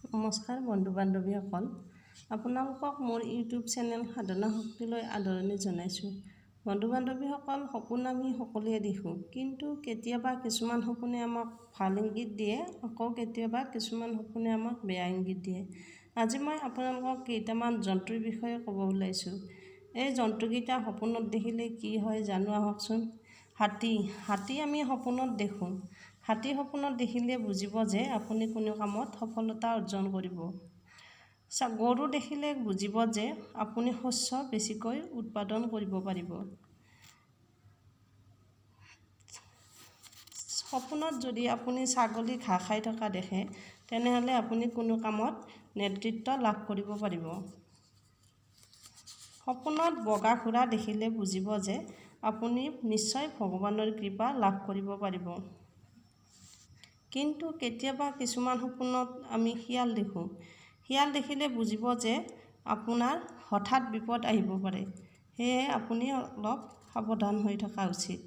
নমস্কাৰ বন্ধু বান্ধৱীসকল, আপোনালোকক মোৰ ইউটিউব চেনেল সাধনা শক্তিলৈ আদৰণি জনাইছোঁ। বন্ধু বান্ধৱীসকল, সপোন আমি সকলোৱে দেখোঁ, কিন্তু কেতিয়াবা কিছুমান সপোনে আমাক ভাল ইংগিত দিয়ে, আকৌ কেতিয়াবা কিছুমান সপোনে আমাক বেয়া ইংগিত দিয়ে। আজি মই আপোনালোকক কেইটামান জন্তুৰ বিষয়ে ক'ব ওলাইছোঁ। এই জন্তুকেইটা সপোনত দেখিলে কি হয় জানো আহকচোন। হাতী আমি সপোনত দেখোঁ। হাতী সপোনত দেখিলে বুজিব যে আপুনি কোনো কামত সফলতা অৰ্জন কৰিব। গৰু দেখিলে বুজিব যে আপুনি শস্য বেছিকৈ উৎপাদন কৰিব পাৰিব। সপোনত যদি আপুনি ছাগলী ঘাঁহ খাই থকা দেখে, তেনেহ'লে আপুনি কোনো কামত নেতৃত্ব লাভ কৰিব পাৰিব। সপোনত বগা ঘোঁৰা দেখিলে বুজিব যে আপুনি নিশ্চয় ভগৱানৰ কৃপা লাভ কৰিব পাৰিব। কিন্তু কেতিয়াবা কিছুমান সপোনত আমি শিয়াল দেখোঁ। শিয়াল দেখিলে বুজিব যে আপোনাৰ হঠাৎ বিপদ আহিব পাৰে, সেয়ে আপুনি অলপ সাৱধান হৈ থকা উচিত।